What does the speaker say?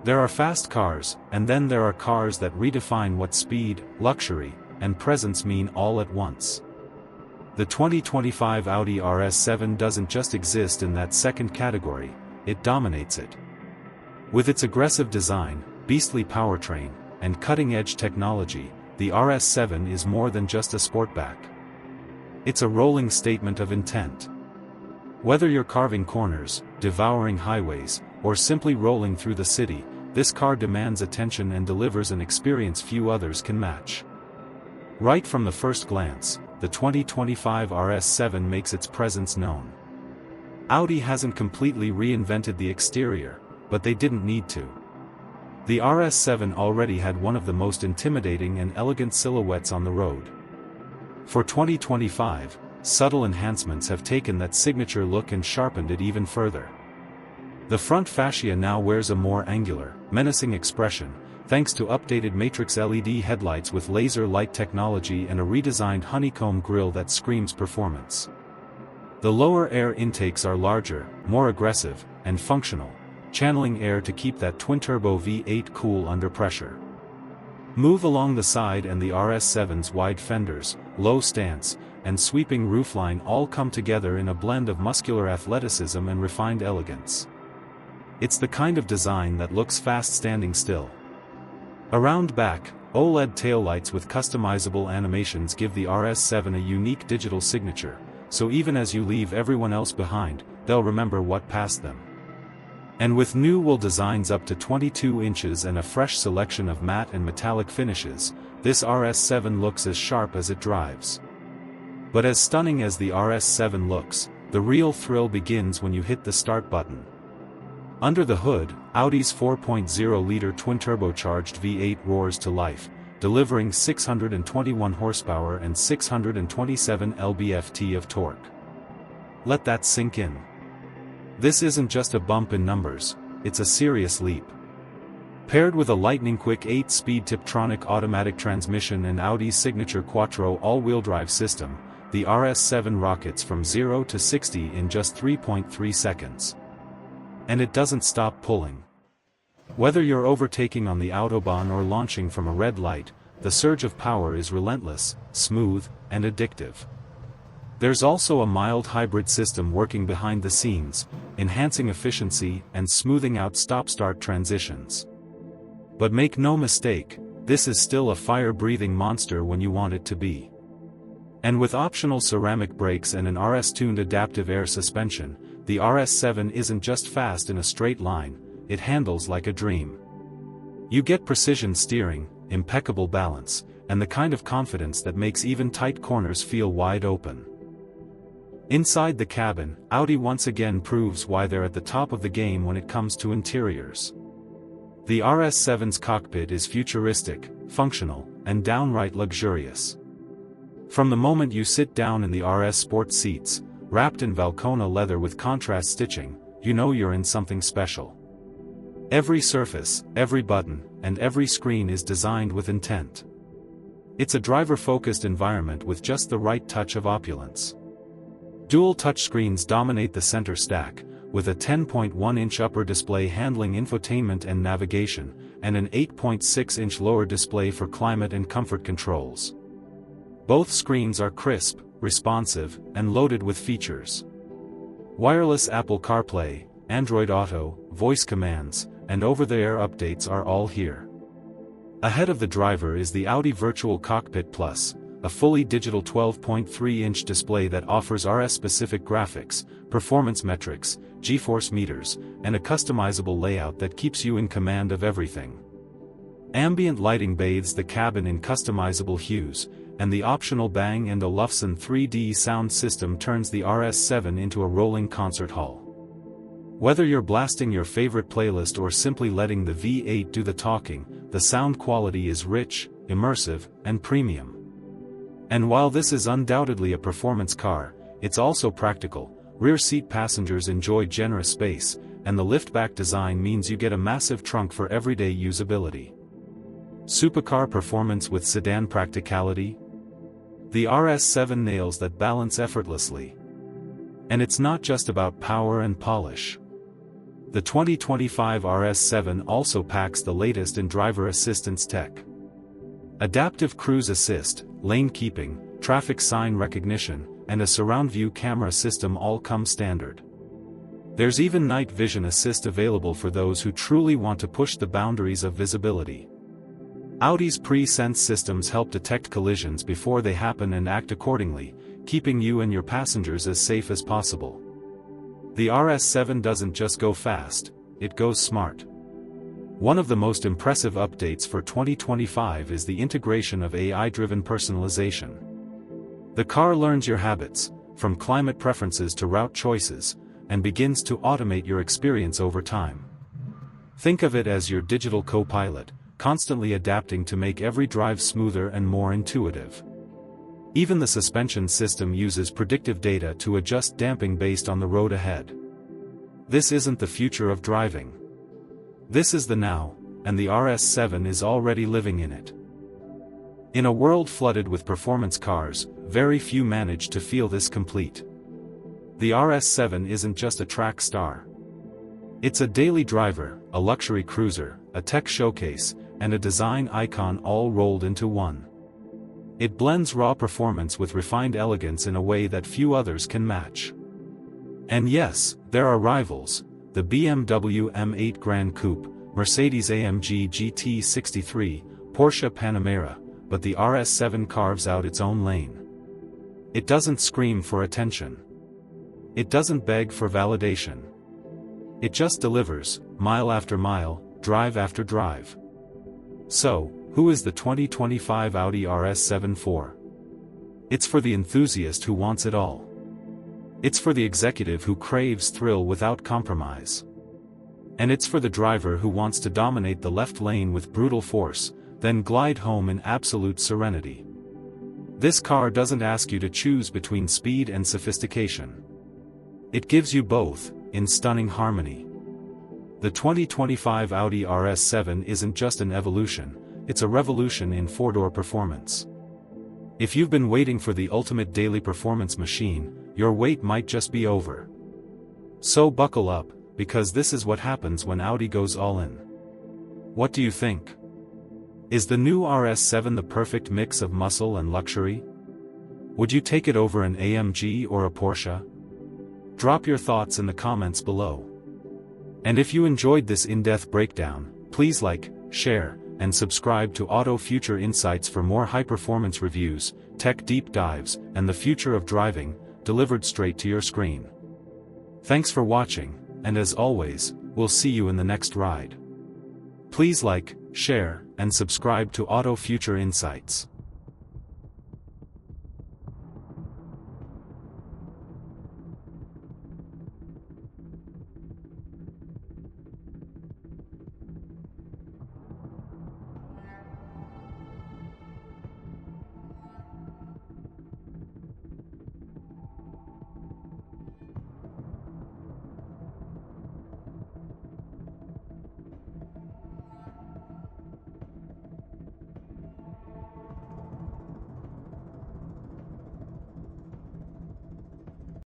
There are fast cars, and then there are cars that redefine what speed, luxury, and presence mean all at once. The 2025 Audi RS7 doesn't just exist in that second category, it dominates it. With its aggressive design, beastly powertrain, and cutting-edge technology, the RS7 is more than just a sportback. It's a rolling statement of intent. Whether you're carving corners, devouring highways, or simply rolling through the city, this car demands attention and delivers an experience few others can match. Right from the first glance, the 2025 RS7 makes its presence known. Audi hasn't completely reinvented the exterior, but they didn't need to. The RS7 already had one of the most intimidating and elegant silhouettes on the road. For 2025, subtle enhancements have taken that signature look and sharpened it even further. The front fascia now wears a more angular, menacing expression, thanks to updated matrix LED headlights with laser light technology and a redesigned honeycomb grille that screams performance. The lower air intakes are larger, more aggressive, and functional, channeling air to keep that twin-turbo V8 cool under pressure. Move along the side and the RS7's wide fenders, low stance, and sweeping roofline all come together in a blend of muscular athleticism and refined elegance. It's the kind of design that looks fast standing still. Around back, OLED taillights with customizable animations give the RS7 a unique digital signature, so even as you leave everyone else behind, they'll remember what passed them. And with new wheel designs up to 22 inches and a fresh selection of matte and metallic finishes, this RS7 looks as sharp as it drives. But as stunning as the RS7 looks, the real thrill begins when you hit the start button. Under the hood, Audi's 4.0-liter twin-turbocharged V8 roars to life, delivering 621 horsepower and 627 lb-ft of torque. Let that sink in. This isn't just a bump in numbers, it's a serious leap. Paired with a lightning-quick 8-speed Tiptronic automatic transmission and Audi's signature Quattro all-wheel drive system, the RS7 rockets from 0 to 60 in just 3.3 seconds. And it doesn't stop pulling. Whether you're overtaking on the Autobahn or launching from a red light, the surge of power is relentless, smooth, and addictive. There's also a mild hybrid system working behind the scenes, enhancing efficiency and smoothing out stop-start transitions. But make no mistake, this is still a fire-breathing monster when you want it to be. And with optional ceramic brakes and an RS-tuned adaptive air suspension, the RS7 isn't just fast in a straight line, it handles like a dream. You get precision steering, impeccable balance, and the kind of confidence that makes even tight corners feel wide open. Inside the cabin, Audi once again proves why they're at the top of the game when it comes to interiors. The RS7's cockpit is futuristic, functional, and downright luxurious. From the moment you sit down in the RS Sport seats, wrapped in Valcona leather with contrast stitching, you know you're in something special. Every surface, every button, and every screen is designed with intent. It's a driver-focused environment with just the right touch of opulence. Dual touchscreens dominate the center stack, with a 10.1-inch upper display handling infotainment and navigation, and an 8.6-inch lower display for climate and comfort controls. Both screens are crisp, responsive, and loaded with features. Wireless Apple CarPlay, Android Auto, voice commands, and over-the-air updates are all here. Ahead of the driver is the Audi Virtual Cockpit Plus, a fully digital 12.3-inch display that offers RS-specific graphics, performance metrics, G-force meters, and a customizable layout that keeps you in command of everything. Ambient lighting bathes the cabin in customizable hues, and the optional Bang & Olufsen 3D sound system turns the RS7 into a rolling concert hall. Whether you're blasting your favorite playlist or simply letting the V8 do the talking, the sound quality is rich, immersive, and premium. And while this is undoubtedly a performance car, it's also practical. Rear seat passengers enjoy generous space, and the liftback design means you get a massive trunk for everyday usability. Supercar performance with sedan practicality? The RS7 nails that balance effortlessly. And it's not just about power and polish. The 2025 RS7 also packs the latest in driver assistance tech. Adaptive cruise assist, lane keeping, traffic sign recognition, and a surround view camera system all come standard. There's even night vision assist available for those who truly want to push the boundaries of visibility. Audi's pre-sense systems help detect collisions before they happen and act accordingly, keeping you and your passengers as safe as possible. The RS7 doesn't just go fast, it goes smart. One of the most impressive updates for 2025 is the integration of AI-driven personalization. The car learns your habits, from climate preferences to route choices, and begins to automate your experience over time. Think of it as your digital co-pilot, constantly adapting to make every drive smoother and more intuitive. Even the suspension system uses predictive data to adjust damping based on the road ahead. This isn't the future of driving. This is the now, and the RS7 is already living in it. In a world flooded with performance cars, very few manage to feel this complete. The RS7 isn't just a track star. It's a daily driver, a luxury cruiser, a tech showcase, and a design icon all rolled into one. It blends raw performance with refined elegance in a way that few others can match. And yes, there are rivals: the BMW M8 Gran Coupe, Mercedes-AMG GT63, Porsche Panamera, but the RS7 carves out its own lane. It doesn't scream for attention. It doesn't beg for validation. It just delivers, mile after mile, drive after drive. So, who is the 2025 Audi RS7 for? It's for the enthusiast who wants it all. It's for the executive who craves thrill without compromise. And it's for the driver who wants to dominate the left lane with brutal force, then glide home in absolute serenity. This car doesn't ask you to choose between speed and sophistication. It gives you both, in stunning harmony. The 2025 Audi RS7 isn't just an evolution, it's a revolution in four-door performance. If you've been waiting for the ultimate daily performance machine, your wait might just be over. So buckle up, because this is what happens when Audi goes all in. What do you think? Is the new RS7 the perfect mix of muscle and luxury? Would you take it over an AMG or a Porsche? Drop your thoughts in the comments below. And if you enjoyed this in-depth breakdown, please like, share, and subscribe to Auto Future Insights for more high-performance reviews, tech deep dives, and the future of driving, delivered straight to your screen. Thanks for watching, and as always, we'll see you in the next ride. Please like, share, and subscribe to Auto Future Insights.